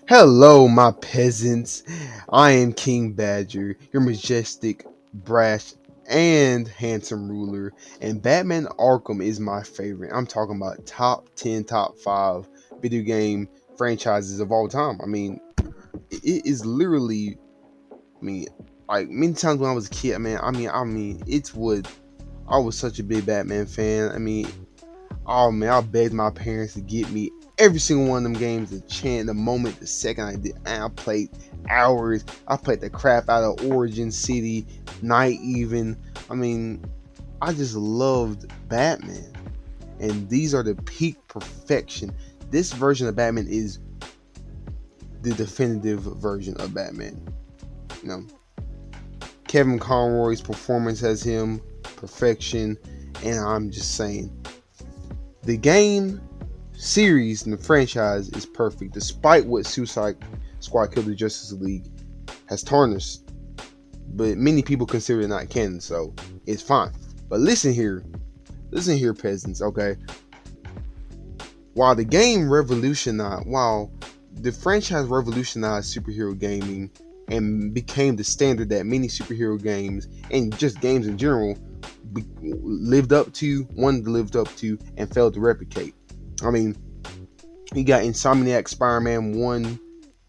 Hello, my peasants. I am King Badger, your majestic, brash, and handsome ruler. And Batman Arkham is my favorite. I'm talking about top 10, top 5 video game franchises of all time. It is literally, I mean, like many times when I was a kid, man, it's what I was such a big Batman fan. Oh man, I begged my parents to get me every single one of them games. The chance, the moment, the second I did, and I played hours. I played the crap out of Origin City, Night even. I mean, I just loved Batman, and these are the peak perfection. This version of Batman is the definitive version of Batman. You know, Kevin Conroy's performance as him, perfection, and I'm just saying, the game series and the franchise is perfect, despite what Suicide Squad Killed the Justice League has tarnished. But many people consider it not canon, so it's fine. But listen here, peasants. Okay, while the franchise revolutionized superhero gaming and became the standard that many superhero games and just games in general wanted to live up to, and failed to replicate. I mean, you got Insomniac Spider-Man 1,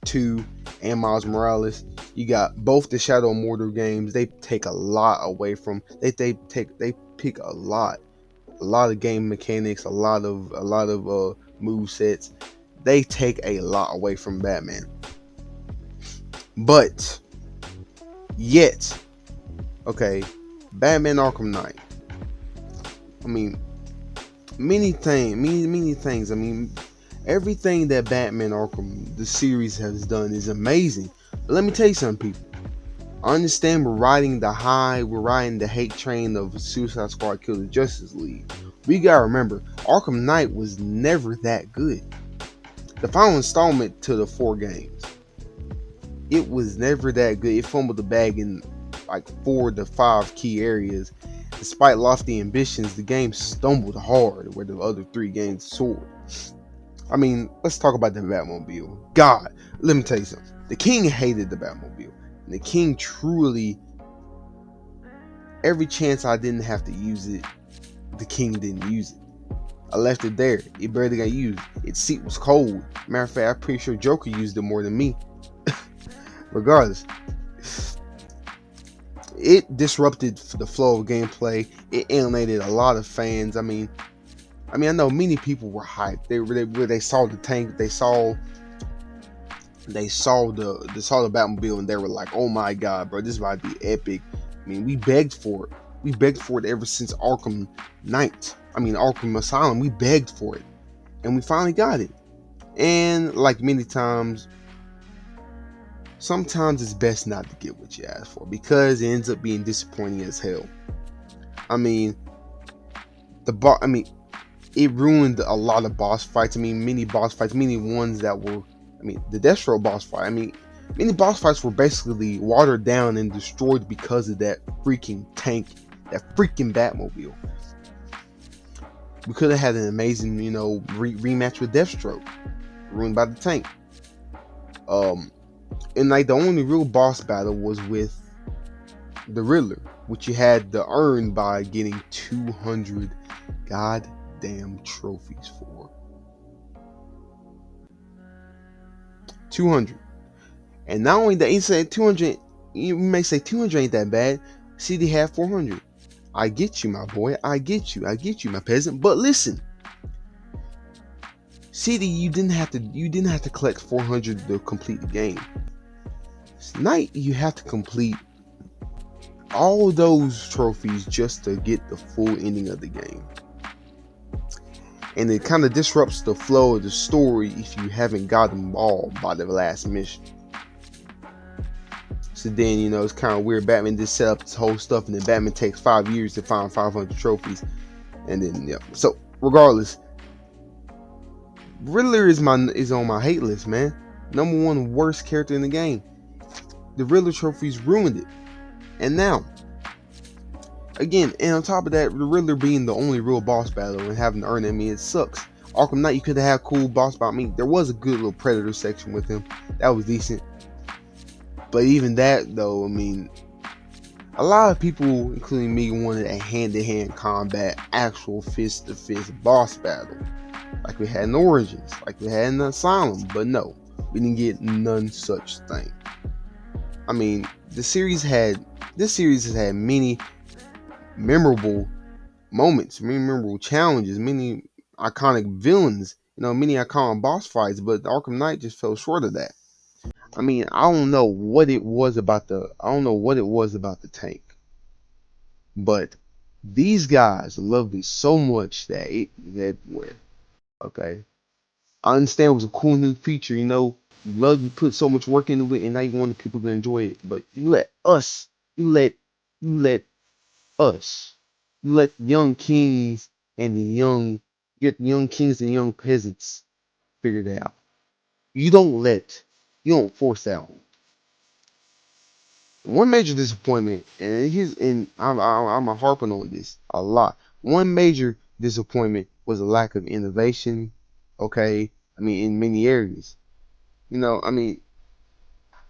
2, and Miles Morales. You got both the Shadow of Mordor games. They take a lot away from. They pick a lot of game mechanics, a lot of move sets. They take a lot away from Batman. But yet, okay, Batman Arkham Knight. I mean, many things. I mean, everything that Batman Arkham, the series, has done is amazing. But let me tell you something, people. I understand we're riding the hate train of Suicide Squad Kill the Justice League. We gotta remember, Arkham Knight was never that good. The final installment to the 4 games, it was never that good. It fumbled the bag in like 4 to 5 key areas. Despite lofty ambitions, the game stumbled hard where the other 3 games soared. I mean, let's talk about the Batmobile. God, let me tell you something. The King hated the Batmobile. And the King truly, every chance I didn't have to use it, the King didn't use it. I left it there. It barely got used. Its seat was cold. Matter of fact, I'm pretty sure Joker used it more than me. Regardless, it disrupted the flow of gameplay. It alienated a lot of fans. I know many people were hyped. They saw the tank. They saw the Batmobile, and they were like, "Oh my god, bro, this is about to be epic." I mean, we begged for it. We begged for it ever since Arkham Asylum. We begged for it, and we finally got it. And like many times, sometimes it's best not to get what you ask for, because it ends up being disappointing as hell. I mean, it ruined a lot of boss fights. Many boss fights, many ones that were, the Deathstroke boss fight. Many boss fights were basically watered down and destroyed because of that freaking tank, that freaking Batmobile. We could have had an amazing, rematch with Deathstroke, ruined by the tank. And like the only real boss battle was with the Riddler, which you had to earn by getting 200 goddamn trophies for. 200. And not only that, you say 200, you may say 200 ain't that bad. CD had 400. I get you, my boy. I get you, my peasant. But listen, CD, you didn't have to collect 400 to complete the game. Tonight, you have to complete all those trophies just to get the full ending of the game. And it kind of disrupts the flow of the story if you haven't got them all by the last mission. So then, it's kind of weird. Batman just set up this whole stuff, and then Batman takes 5 years to find 500 trophies. And then, yeah. So, regardless, Riddler is on my hate list, man. Number 1 worst character in the game. The Riddler trophies ruined it. And now, again, and on top of that, the Riddler being the only real boss battle and having to earn it, it sucks. Arkham Knight, you could have had cool boss fight. I mean, there was a good little Predator section with him. That was decent. But even that, though, I mean, a lot of people, including me, wanted a hand-to-hand combat, actual fist-to-fist boss battle. Like we had in Origins, like we had in the Asylum. But no, we didn't get none such thing. I mean, this series has had many memorable moments, many memorable challenges, many iconic villains, many iconic boss fights, but Arkham Knight just fell short of that. I mean, I don't know what it was about the tank, but these guys loved it so much that went. Okay, I understand it was a cool new feature, you love you put so much work into it, and now you want people to enjoy it, but you let you let us. You let young kings and the young get young kings and young peasants figure it out. You don't force out. One major disappointment, I'm a harping on this a lot. One major disappointment was a lack of innovation. Okay, I mean in many areas. I mean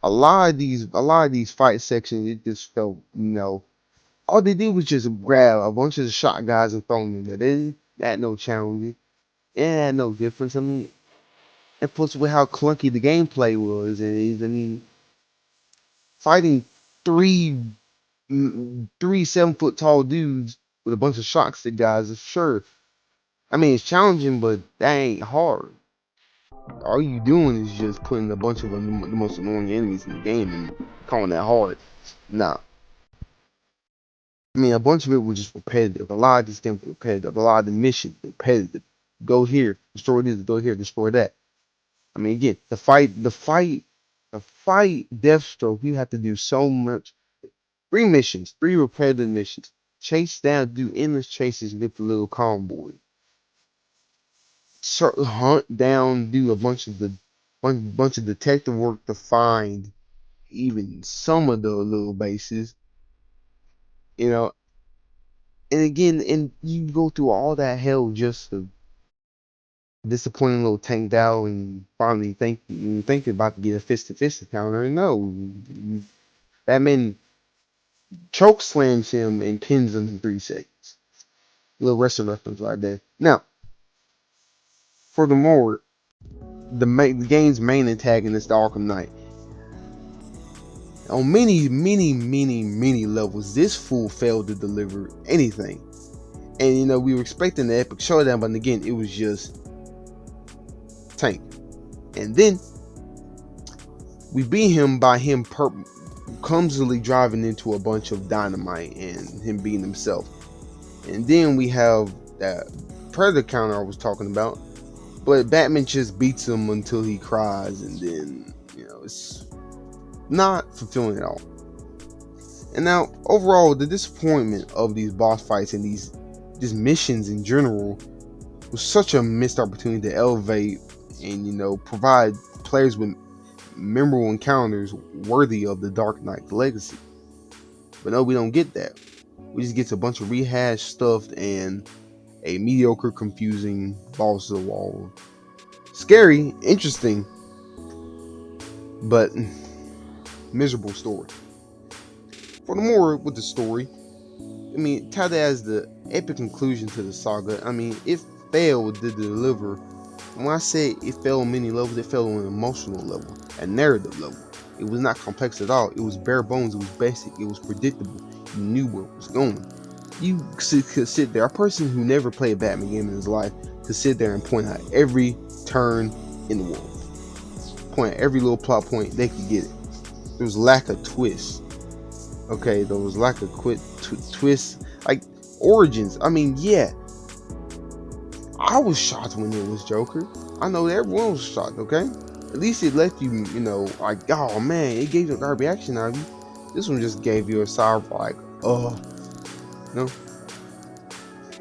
a lot of these fight sections, it just felt, all they did was just grab a bunch of shot guys and throw them in there. They didn't had no challenge. It had no difference. I mean, and plus with how clunky the gameplay was, I mean, fighting three 7-foot tall dudes with a bunch of shot stick guys is sure. I mean, it's challenging, but that ain't hard. All you doing is just putting a bunch of the most annoying enemies in the game and calling that hard. Nah. I mean, a bunch of it was just repetitive. A lot of these things were repetitive. A lot of the missions repetitive. Go here, destroy this, go here, destroy that. I mean, again, the fight Deathstroke, you have to do so much. 3 missions, 3 repetitive missions. Chase down, do endless chases with the little convoy. Hunt down, do a bunch of detective work to find even some of the little bases. You know, and again, and you go through all that hell just to disappointing little tank down and finally think about to get a fist to fist encounter. No, Batman choke slams him and pins him in 3 seconds. Little wrestling reference right there. Now, furthermore, the game's main antagonist, the Arkham Knight. On many levels, this fool failed to deliver anything. And we were expecting the epic showdown, but again, it was just tank. And then we beat him by him clumsily driving into a bunch of dynamite and him beating himself. And then we have that Predator counter I was talking about, but Batman just beats him until he cries, and then it's not fulfilling at all. And now overall, the disappointment of these boss fights and these just missions in general was such a missed opportunity to elevate and provide players with memorable encounters worthy of the Dark Knight legacy. But no, we don't get that. We just get a bunch of rehashed stuff and a mediocre, confusing balls to the wall. Scary, interesting, but miserable story. Furthermore, with the story, I mean, touted as the epic conclusion to the saga, I mean, it failed to deliver. When I say it failed on many levels, it failed on an emotional level, a narrative level. It was not complex at all. It was bare bones. It was basic. It was predictable. You knew where it was going. You could sit there. A person who never played a Batman game in his life could sit there and point out every turn in the world. Point out every little plot point. They could get it. There was lack of twist. Okay, there was lack of twist. Like Origins. I mean, yeah. I was shocked when it was Joker. I know everyone was shocked, okay? At least it let you, like, oh man, it gave you a reaction out of you. This one just gave you a sigh of like, oh,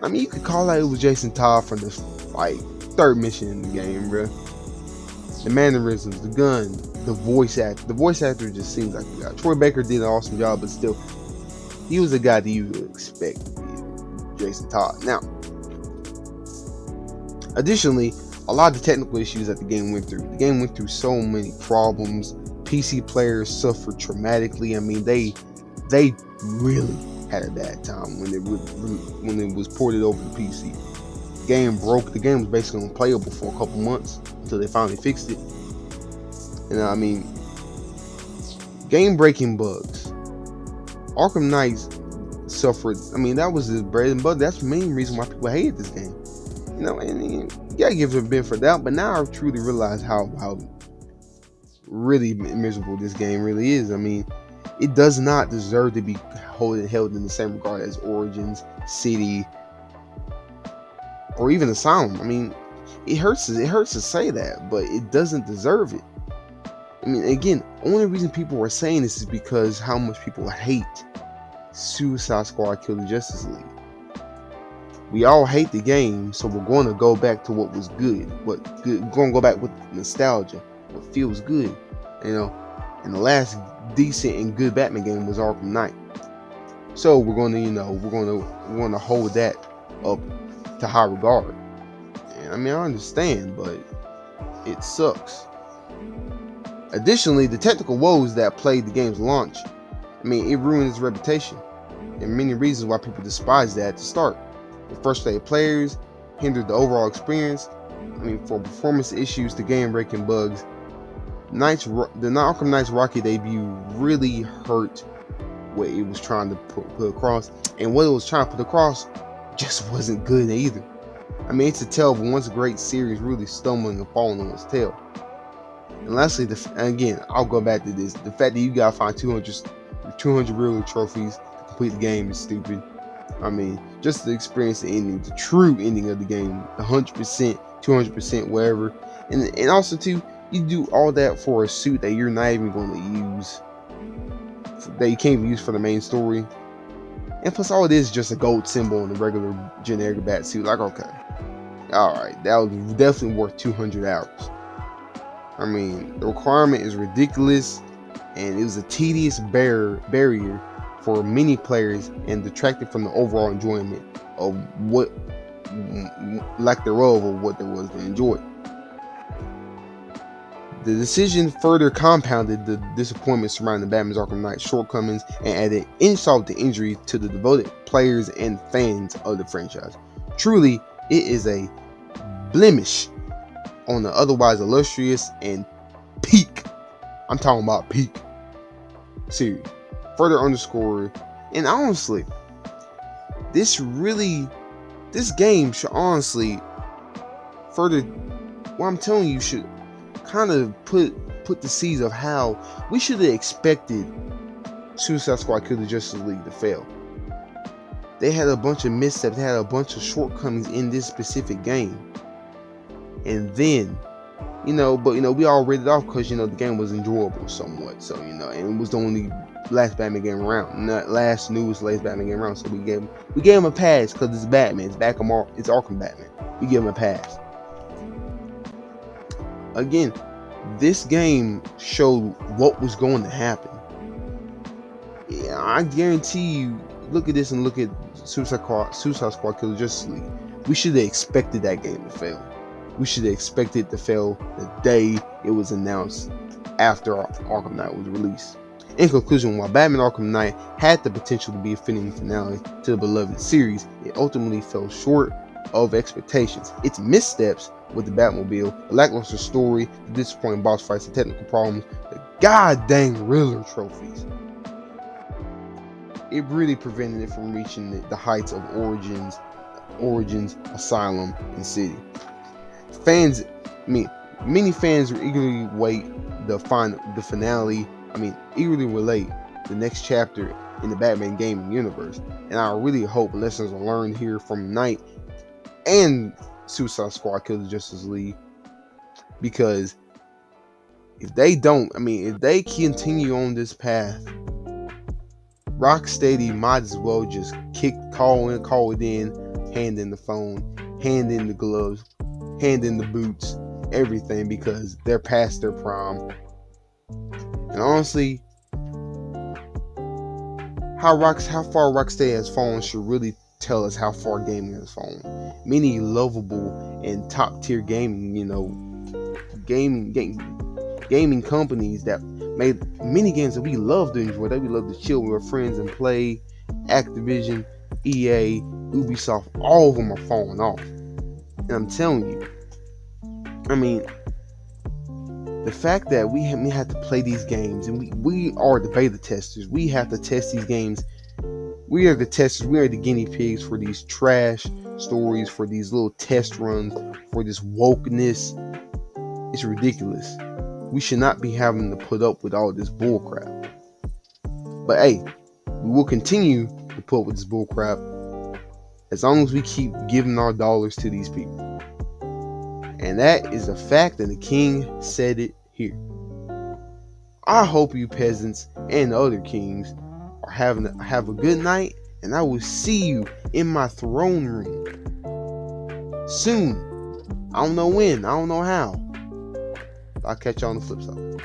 I mean, you could call out it was Jason Todd from the, like, 3rd mission in the game, bro. The mannerisms, the gun, the voice actor. The voice actor just seems like the guy. Troy Baker did an awesome job, but still, he was a guy that you would expect to be Jason Todd. Now, Additionally, a lot of the technical issues that the game went through. The game went through so many problems. PC players suffered traumatically. I mean, they really had a bad time when it was ported over to PC. The game broke. The game was basically unplayable for a couple months until they finally fixed it. And I mean, game-breaking bugs. Arkham Knight suffered. I mean, that was the bread and butter. That's the main reason why people hated this game. You know, and you gotta give it a benefit of doubt. But now I truly realize how really miserable this game really is. I mean, it does not deserve to be held in the same regard as Origins, City, or even Asylum. I mean, it hurts to say that, but it doesn't deserve it. I mean, again, only reason people are saying this is because how much people hate Suicide Squad Kill the Justice League. We all hate the game, so we're going to go back to what was good. We're going to go back with nostalgia. What feels good, you know. And the last decent and good Batman game was Arkham Knight. So we're going to hold that up to high regard. And I mean, I understand, but it sucks. Additionally, the technical woes that plagued the game's launch, I mean, it ruined its reputation. And many reasons why people despise that at the start. It frustrated players, hindered the overall experience. I mean, for performance issues to game-breaking bugs, the Arkham Knight's Rocky debut really hurt what it was trying to put across. And what it was trying to put across just wasn't good either. I mean, it's a tale of once great series really stumbling and falling on its tail. And lastly, again, I'll go back to this. The fact that you gotta find 200 real trophies to complete the game is stupid. I mean, just to experience the ending, the true ending of the game, 100%, 200%, whatever. And also, too, you do all that for a suit that you're not even going to use, that you can't even use for the main story. And plus, all it is just a gold symbol in the regular generic bat suit. Like, okay, alright, that was definitely worth 200 hours. I mean, the requirement is ridiculous, and it was a tedious barrier for many players and detracted from the overall enjoyment of what, lack thereof, of what there was to enjoy. The decision further compounded the disappointment surrounding Batman's Arkham Knight shortcomings and added insult to injury to the devoted players and fans of the franchise. Truly, it is a blemish on the otherwise illustrious and peak. I'm talking about peak series. Further underscored, and honestly, this game should honestly further, what I'm telling you, should kind of put the seeds of how we should have expected Suicide Squad Kill the Justice League to fail. They had a bunch of missteps, they had a bunch of shortcomings in this specific game. And then, we all read it off because, the game was enjoyable somewhat. So, and it was the only last Batman game around. Not last newest Batman game around. So we gave him a pass because it's Batman. It's Arkham Batman. We give him a pass. Again, this game showed what was going to happen. Yeah, I guarantee you, look at this and look at Suicide Squad Kill the Justice League. We should have expected that game to fail. We should have expected it to fail the day it was announced after Arkham Knight was released. In conclusion, while Batman Arkham Knight had the potential to be a fitting finale to the beloved series, it ultimately fell short of expectations. Its missteps with the Batmobile, the lackluster story, the disappointing boss fights, the technical problems, the goddamn Riddler trophies, it really prevented it from reaching the heights of Origins, Asylum, and City. Many fans eagerly wait the finale. Eagerly relate the next chapter in the Batman gaming universe, and I really hope lessons are learned here from Knight and Suicide Squad Kill the Justice League, because if they don't, if they continue on this path, Rocksteady might as well just call it in, hand in the phone, hand in the gloves, hand in the boots, everything, because they're past their prime. And honestly, how far Rocksteady has fallen should really tell us how far gaming has fallen. Many lovable and top tier gaming, gaming companies that made many games that we love to enjoy, that we love to chill with our friends and play. Activision, EA, Ubisoft, all of them are falling off. And I'm telling you, I mean, the fact that we have to play these games, and we are the beta testers, we have to test these games. We are the testers, we are the guinea pigs for these trash stories, for these little test runs, for this wokeness. It's ridiculous. We should not be having to put up with all this bullcrap. But hey, we will continue to put up with this bullcrap as long as we keep giving our dollars to these people. And that is a fact, and the king said it here. I hope you peasants and other kings are have a good night, and I will see you in my throne room soon. I don't know when, I don't know how. I'll catch you on the flip side.